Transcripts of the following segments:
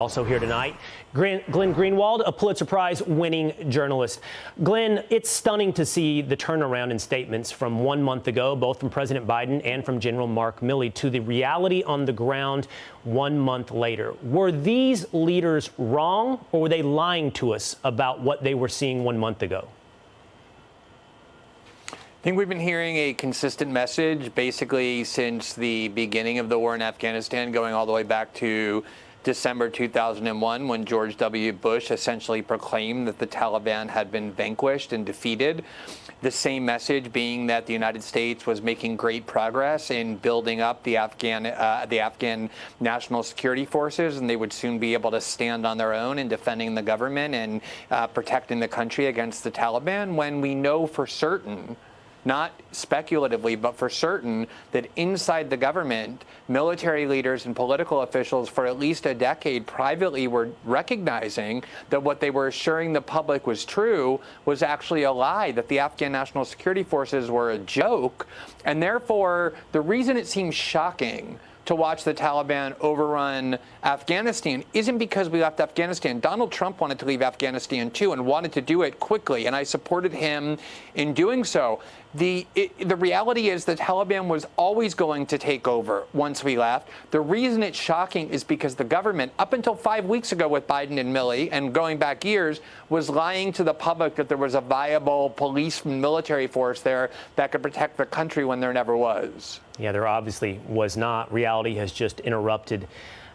Also here tonight, Glenn Greenwald, a Pulitzer Prize-winning journalist. Glenn, it's stunning to see the turnaround in statements from 1 month ago, both from President Biden and from General Mark Milley, to the reality on the ground 1 month later. Were these leaders wrong, or were they lying to us about what they were seeing 1 month ago? I think we've been hearing a consistent message basically since the beginning of the war in Afghanistan, going all the way back to December 2001, when George W. Bush essentially proclaimed that the Taliban had been vanquished and defeated. The same message being that the United States was making great progress in building up the Afghan national security forces, and they would soon be able to stand on their own in defending the government and protecting the country against the Taliban, when we know for certain, not speculatively, but for certain, that inside the government, military leaders and political officials for at least a decade privately were recognizing that what they were assuring the public was true was actually a lie, that the Afghan National Security Forces were a joke. And therefore, the reason it seems shocking to watch the Taliban overrun Afghanistan isn't because we left Afghanistan. Donald Trump wanted to leave Afghanistan too, and wanted to do it quickly, and I supported him in doing so. The reality is the Taliban was always going to take over once we left. The reason it's shocking is because the government, up until 5 weeks ago with Biden and Milley, and going back years, was lying to the public that there was a viable police and military force there that could protect the country when there never was. Yeah, there obviously was not. Reality has just interrupted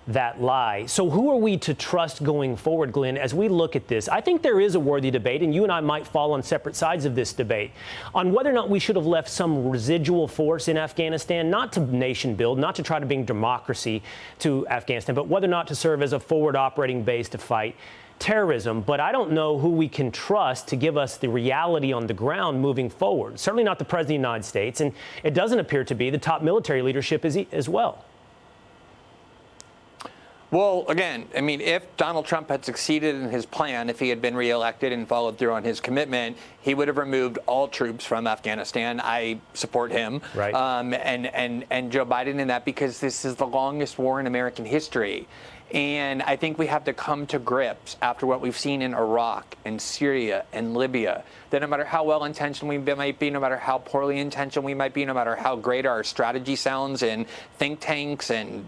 that lie. So who are we to trust going forward, Glenn, as we look at this? I think there is a worthy debate, and you and I might fall on separate sides of this debate, on whether or not we should have left some residual force in Afghanistan, not to nation build, not to try to bring democracy to Afghanistan, but whether or not to serve as a forward operating base to fight terrorism. But I don't know who we can trust to give us the reality on the ground moving forward. Certainly not the President of the United States, and it doesn't appear to be the top military leadership as well. Well, again, I mean, if Donald Trump had succeeded in his plan, if he had been reelected and followed through on his commitment, he would have removed all troops from Afghanistan. I support him, right. And Joe Biden in that, because this is the longest war in American history. And I think we have to come to grips after what we've seen in Iraq and Syria and Libya, that no matter how well-intentioned we might be, no matter how poorly intentioned we might be, no matter how great our strategy sounds in think tanks and,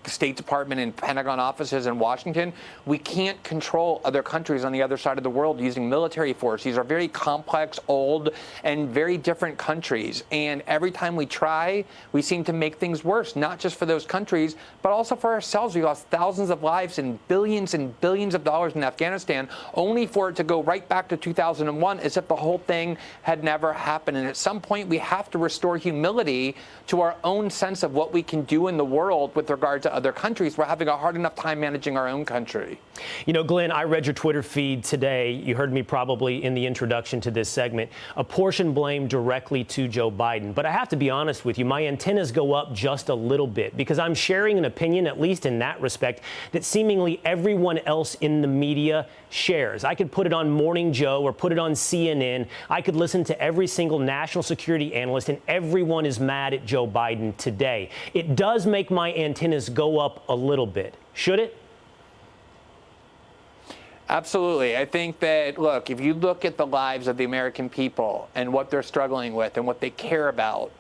State Department and Pentagon offices in Washington, we can't control other countries on the other side of the world using military force. These are very complex, old, and very different countries. And every time we try, we seem to make things worse, not just for those countries, but also for ourselves. We lost thousands of lives and billions of dollars in Afghanistan, only for it to go right back to 2001 as if the whole thing had never happened. And at some point, we have to restore humility to our own sense of what we can do in the world with regard to other countries. We're having a hard enough time managing our own country. Glenn, I read your Twitter feed today. You heard me probably in the introduction to this segment apportion blame directly to Joe Biden. But I have to be honest with you, my antennas go up just a little bit, because I'm sharing an opinion, at least in that respect, that seemingly everyone else in the media shares. I could put it on Morning Joe or put it on CNN. I could listen to every single national security analyst, and everyone is mad at Joe Biden today. It does make my antennas go up a little bit. Should it? Absolutely. I think that, look, if you look at the lives of the American people and what they're struggling with and what they care about,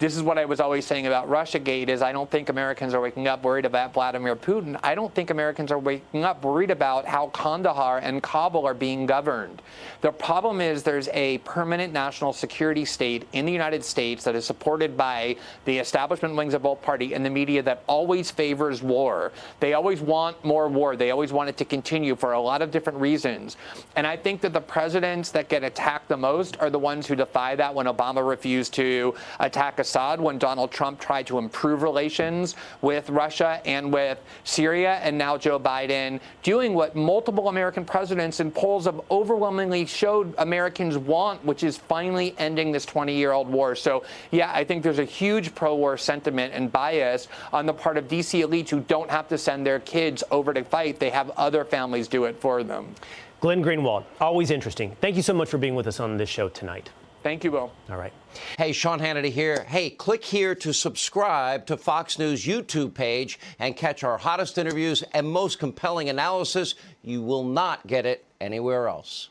this is what I was always saying about Russiagate, is I don't think Americans are waking up worried about Vladimir Putin. I don't think Americans are waking up worried about how Kandahar and Kabul are being governed. The problem is there's a permanent national security state in the United States that is supported by the establishment wings of both parties and the media that always favors war. They always want more war. They always want it to continue for a lot of different reasons. And I think that the presidents that get attacked the most are the ones who defy that. When Obama refused to attack Assad, when Donald Trump tried to improve relations with Russia and with Syria, and now Joe Biden doing what multiple American presidents in polls have overwhelmingly showed Americans want, which is finally ending this 20-year-old war. So, yeah, I think there's a huge pro-war sentiment and bias on the part of D.C. elites who don't have to send their kids over to fight. They have other families do it for them. Glenn Greenwald, always interesting. Thank you so much for being with us on this show tonight. Thank you, Will. All right. Hey, Sean Hannity here. Hey, click here to subscribe to Fox News YouTube page and catch our hottest interviews and most compelling analysis. You will not get it anywhere else.